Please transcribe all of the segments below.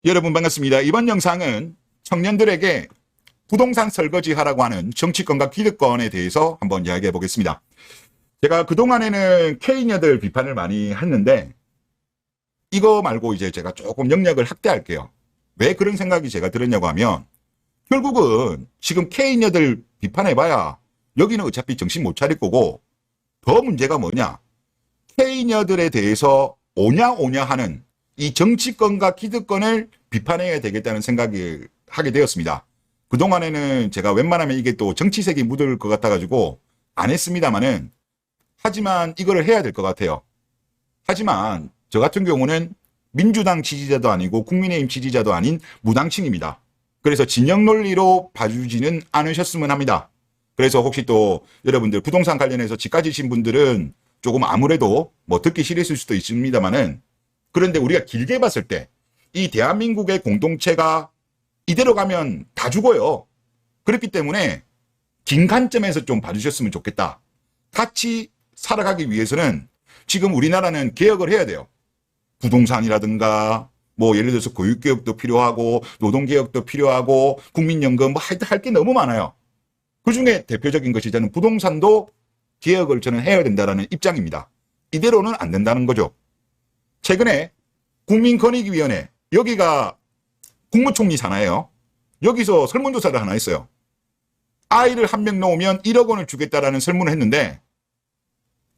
여러분 반갑습니다. 이번 영상은 청년들에게 부동산 설거지 하라고 하는 정치권과 기득권에 대해서 한번 이야기해 보겠습니다. 제가 그동안에는 K녀들 비판을 많이 했는데 이거 말고 이제 제가 조금 영역을 확대할게요. 왜 그런 생각이 제가 들었냐고 하면 결국은 지금 K녀들 비판해봐야 여기는 어차피 정신 못 차릴 거고 더 문제가 뭐냐. K녀들에 대해서 오냐 하는 이 정치권과 기득권을 비판해야 되겠다는 생각을 하게 되었습니다. 그동안에는 제가 웬만하면 이게 또 정치색이 묻을 것 같아가지고 안 했습니다만은 하지만 이거를 해야 될 것 같아요. 하지만 저 같은 경우는 민주당 지지자도 아니고 국민의힘 지지자도 아닌 무당층입니다. 그래서 진영 논리로 봐주지는 않으셨으면 합니다. 그래서 혹시 또 여러분들 부동산 관련해서 집 가지신 분들은 조금 아무래도 뭐 듣기 싫으실 수도 있습니다만은 그런데 우리가 길게 봤을 때 이 대한민국의 공동체가 이대로 가면 다 죽어요. 그렇기 때문에 긴 관점에서 좀 봐주셨으면 좋겠다. 같이 살아가기 위해서는 지금 우리나라는 개혁을 해야 돼요. 부동산이라든가 뭐 예를 들어서 교육개혁도 필요하고 노동개혁도 필요하고 국민연금 뭐 할 게 너무 많아요. 그중에 대표적인 것이 저는 부동산도 개혁을 저는 해야 된다는 입장입니다. 이대로는 안 된다는 거죠. 최근에 국민권익위원회 여기가 국무총리 산하예요. 여기서 설문조사를 하나 했어요. 아이를 한 명 놓으면 1억 원을 주겠다라는 설문을 했는데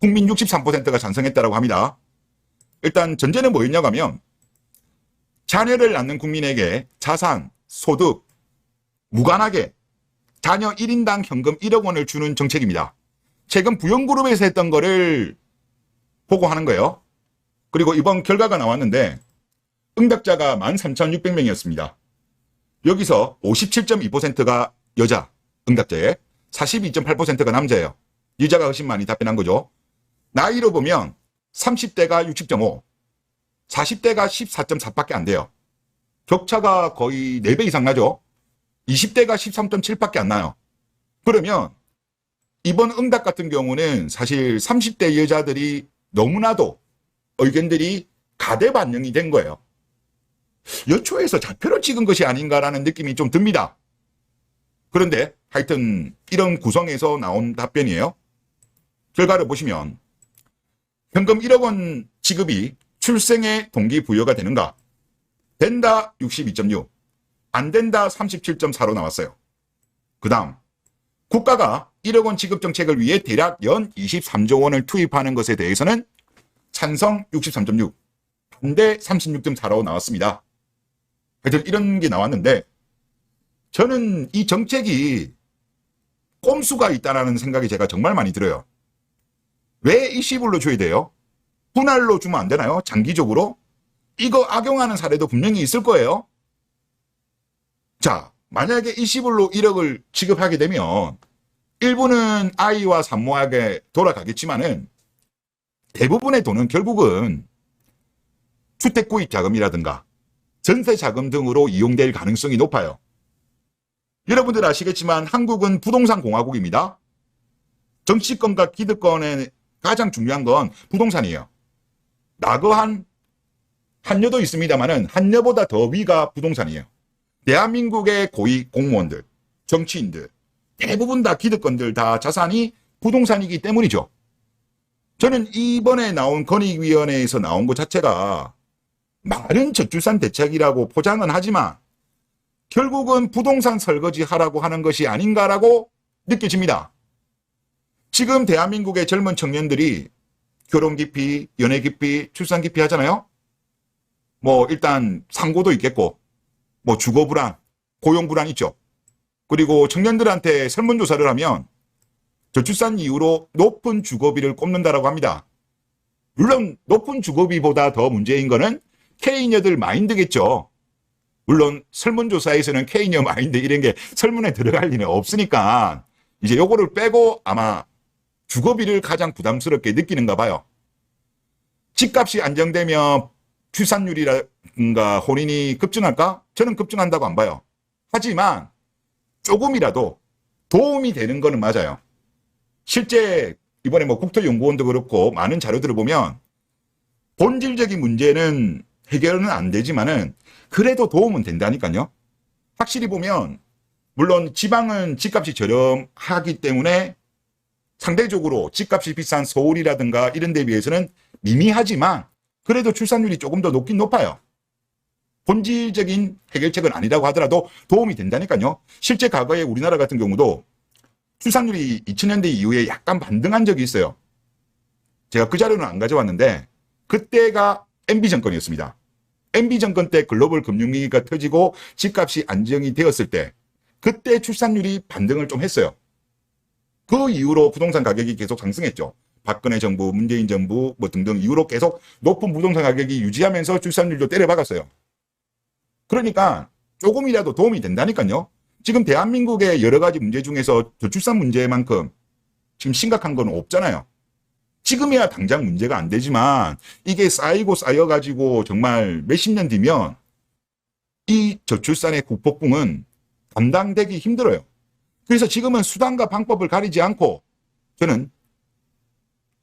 국민 63%가 찬성했다고 합니다. 일단 전제는 뭐였냐고 하면 자녀를 낳는 국민에게 자산, 소득, 무관하게 자녀 1인당 현금 1억 원을 주는 정책입니다. 최근 부영그룹에서 했던 거를 보고하는 거예요. 그리고 이번 결과가 나왔는데 응답자가 13,600명이었습니다. 여기서 57.2%가 여자 응답자에 42.8%가 남자예요. 여자가 훨씬 많이 답변한 거죠. 나이로 보면 30대가 60.5, 40대가 14.4밖에 안 돼요. 격차가 거의 4배 이상 나죠. 20대가 13.7밖에 안 나요. 그러면 이번 응답 같은 경우는 사실 30대 여자들이 너무나도 의견들이 가대 반영이 된 거예요. 여초에서 좌표를 찍은 것이 아닌가라는 느낌이 좀 듭니다. 그런데 하여튼 이런 구성에서 나온 답변이에요. 결과를 보시면 현금 1억 원 지급이 출생의 동기부여가 되는가? 된다 62.6, 안 된다 37.4로 나왔어요. 그 다음 국가가 1억 원 지급 정책을 위해 대략 연 23조 원을 투입하는 것에 대해서는 찬성 63.6, 반대 36.4라고 나왔습니다. 하여튼 이런 게 나왔는데 저는 이 정책이 꼼수가 있다는 생각이 제가 정말 많이 들어요. 왜 일시불로 줘야 돼요? 분할로 주면 안 되나요? 장기적으로? 이거 악용하는 사례도 분명히 있을 거예요. 자, 만약에 일시불로 1억을 지급하게 되면 일부는 아이와 산모에게 돌아가겠지만은 대부분의 돈은 결국은 주택구입 자금이라든가 전세 자금 등으로 이용될 가능성이 높아요. 여러분들 아시겠지만 한국은 부동산 공화국입니다. 정치권과 기득권의 가장 중요한 건 부동산이에요. 나그한 한여도 있습니다만은 한여보다 더 위가 부동산이에요. 대한민국의 고위 공무원들, 정치인들, 대부분 다 기득권들 다 자산이 부동산이기 때문이죠. 저는 이번에 나온 권익위원회에서 나온 것 자체가 말은 저출산 대책이라고 포장은 하지만 결국은 부동산 설거지 하라고 하는 것이 아닌가라고 느껴집니다. 지금 대한민국의 젊은 청년들이 결혼 기피, 연애 기피, 출산 기피 하잖아요. 뭐 일단 상고도 있겠고 뭐 주거 불안, 고용 불안 있죠. 그리고 청년들한테 설문조사를 하면 저출산 이후로 높은 주거비를 꼽는다라고 합니다. 물론 높은 주거비보다 더 문제인 거는 K녀들 마인드겠죠. 물론 설문조사에서는 K녀 마인드 이런 게 설문에 들어갈 리는 없으니까 이제 요거를 빼고 아마 주거비를 가장 부담스럽게 느끼는가 봐요. 집값이 안정되면 출산율이라든가 혼인이 급증할까? 저는 급증한다고 안 봐요. 하지만 조금이라도 도움이 되는 거는 맞아요. 실제 이번에 뭐 국토연구원도 그렇고 많은 자료들을 보면 본질적인 문제는 해결은 안 되지만은 그래도 도움은 된다니까요. 확실히 보면 물론 지방은 집값이 저렴하기 때문에 상대적으로 집값이 비싼 서울이라든가 이런 데 비해서는 미미하지만 그래도 출산율이 조금 더 높긴 높아요. 본질적인 해결책은 아니라고 하더라도 도움이 된다니까요. 실제 과거에 우리나라 같은 경우도 출산율이 2000년대 이후에 약간 반등한 적이 있어요. 제가 그 자료는 안 가져왔는데 그때가 MB 정권이었습니다. MB 정권 때 글로벌 금융위기가 터지고 집값이 안정이 되었을 때 그때 출산율이 반등을 좀 했어요. 그 이후로 부동산 가격이 계속 상승했죠. 박근혜 정부, 문재인 정부 뭐 등등 이후로 계속 높은 부동산 가격이 유지하면서 출산율도 때려박았어요. 그러니까 조금이라도 도움이 된다니까요. 지금 대한민국의 여러 가지 문제 중에서 저출산 문제만큼 지금 심각한 건 없잖아요. 지금이야 당장 문제가 안 되지만 이게 쌓이고 쌓여가지고 정말 몇십 년 뒤면 이 저출산의 국폭풍은 감당되기 힘들어요. 그래서 지금은 수단과 방법을 가리지 않고 저는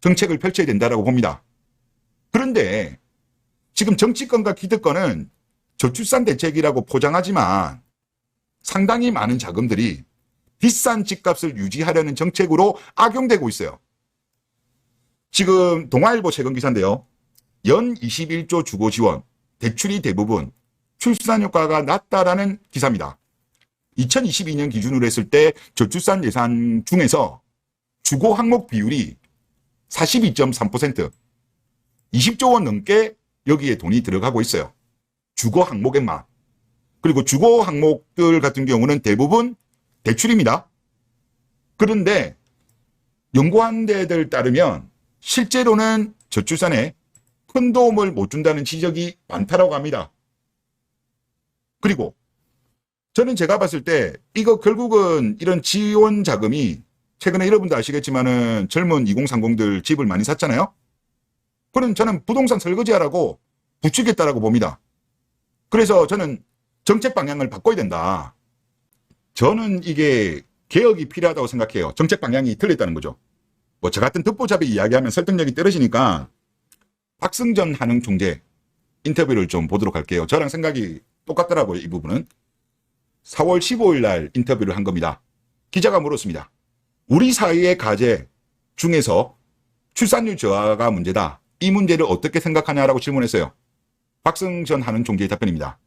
정책을 펼쳐야 된다고 봅니다. 그런데 지금 정치권과 기득권은 저출산 대책이라고 포장하지만 상당히 많은 자금들이 비싼 집값을 유지하려는 정책으로 악용되고 있어요. 지금 동아일보 최근 기사인데요. 연 21조 주거 지원, 대출이 대부분 출산 효과가 낮다라는 기사입니다. 2022년 기준으로 했을 때 저출산 예산 중에서 주거 항목 비율이 42.3%, 20조 원 넘게 여기에 돈이 들어가고 있어요. 주거 항목에만. 그리고 주거 항목들 같은 경우는 대부분 대출입니다. 그런데 연구한 데들 따르면 실제로는 저출산에 큰 도움을 못 준다는 지적이 많다고 합니다. 그리고 저는 제가 봤을 때 이거 결국은 이런 지원 자금이 최근에 여러분도 아시겠지만은 젊은 2030들 집을 많이 샀잖아요. 그럼 저는 부동산 설거지하라고 부추겼다라고 봅니다. 그래서 저는 정책 방향을 바꿔야 된다. 저는 이게 개혁이 필요하다고 생각해요. 정책 방향이 틀렸다는 거죠. 뭐 저 같은 듣보잡이 이야기하면 설득력이 떨어지니까 박승전 한흥 총재 인터뷰를 좀 보도록 할게요. 저랑 생각이 똑같더라고요. 이 부분은. 4월 15일 날 인터뷰를 한 겁니다. 기자가 물었습니다. 우리 사회의 과제 중에서 출산율 저하가 문제다. 이 문제를 어떻게 생각하냐라고 질문했어요. 박승전 한흥 총재의 답변입니다.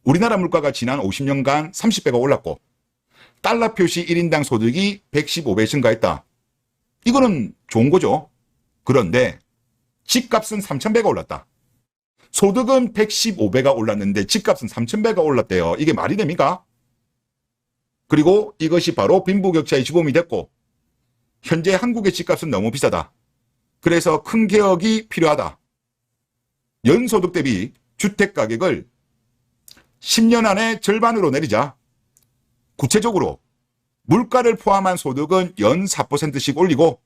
우리나라 물가가 지난 50년간 30배가 올랐고 달러 표시 1인당 소득이 115배 증가했다. 이거는 좋은 거죠. 그런데 집값은 3,000배가 올랐다. 소득은 115배가 올랐는데 집값은 3,000배가 올랐대요. 이게 말이 됩니까? 그리고 이것이 바로 빈부격차의 주범이 됐고 현재 한국의 집값은 너무 비싸다. 그래서 큰 개혁이 필요하다. 연소득 대비 주택가격을 10년 안에 절반으로 내리자. 구체적으로 물가를 포함한 소득은 연 4%씩 올리고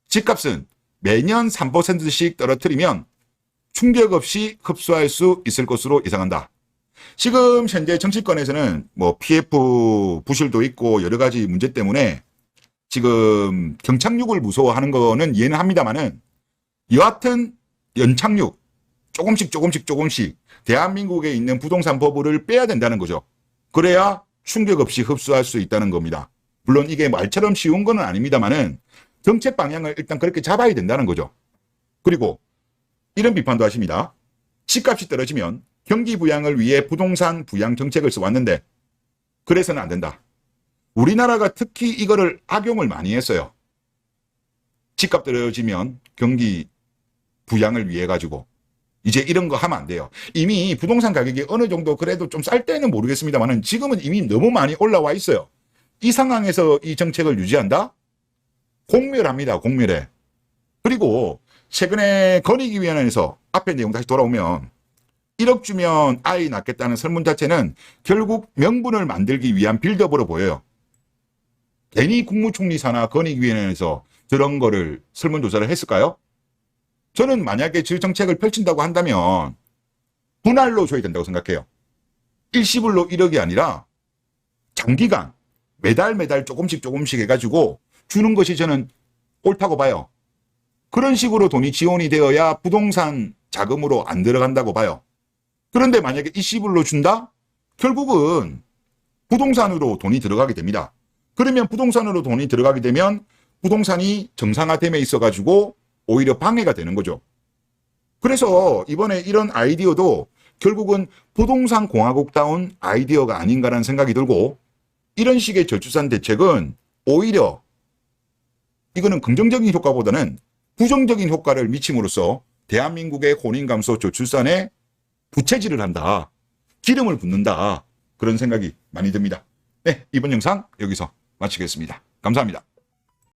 집값은 매년 3%씩 떨어뜨리면 충격 없이 흡수할 수 있을 것으로 예상한다. 지금 현재 정치권에서는 뭐 PF 부실도 있고 여러 가지 문제 때문에 지금 경착륙을 무서워하는 거는 이해는 합니다만은 여하튼 연착륙 조금씩 대한민국에 있는 부동산 버블을 빼야 된다는 거죠. 그래야 충격 없이 흡수할 수 있다는 겁니다. 물론 이게 말처럼 쉬운 건 아닙니다만은 정책 방향을 일단 그렇게 잡아야 된다는 거죠. 그리고 이런 비판도 하십니다. 집값이 떨어지면 경기 부양을 위해 부동산 부양 정책을 써왔는데 그래서는 안 된다. 우리나라가 특히 이거를 악용을 많이 했어요. 집값 떨어지면 경기 부양을 위해 가지고 이제 이런 거 하면 안 돼요. 이미 부동산 가격이 어느 정도 그래도 좀 쌀 때는 모르겠습니다만 지금은 이미 너무 많이 올라와 있어요. 이 상황에서 이 정책을 유지한다? 공멸합니다. 공멸해. 그리고 최근에 건의기위원회에서 앞에 내용 다시 돌아오면 1억 주면 아이 낳겠다는 설문 자체는 결국 명분을 만들기 위한 빌드업으로 보여요. 괜히 국무총리 산하 건의기위원회에서 저런 거를 설문조사를 했을까요? 저는 만약에 저 정책을 펼친다고 한다면 분할로 줘야 된다고 생각해요. 일시불로 1억이 아니라 장기간 매달 조금씩 해가지고 주는 것이 저는 옳다고 봐요. 그런 식으로 돈이 지원이 되어야 부동산 자금으로 안 들어간다고 봐요. 그런데 만약에 이씨불로 준다? 결국은 부동산으로 돈이 들어가게 됩니다. 그러면 부동산으로 돈이 들어가게 되면 부동산이 정상화됨에 있어가지고 오히려 방해가 되는 거죠. 그래서 이번에 이런 아이디어도 결국은 부동산 공화국다운 아이디어가 아닌가라는 생각이 들고, 이런 식의 저출산 대책은 오히려 이거는 긍정적인 효과보다는 부정적인 효과를 미침으로써 대한민국의 혼인 감소 저출산에 부채질을 한다, 기름을 붓는다, 그런 생각이 많이 듭니다. 네, 이번 영상 여기서 마치겠습니다. 감사합니다.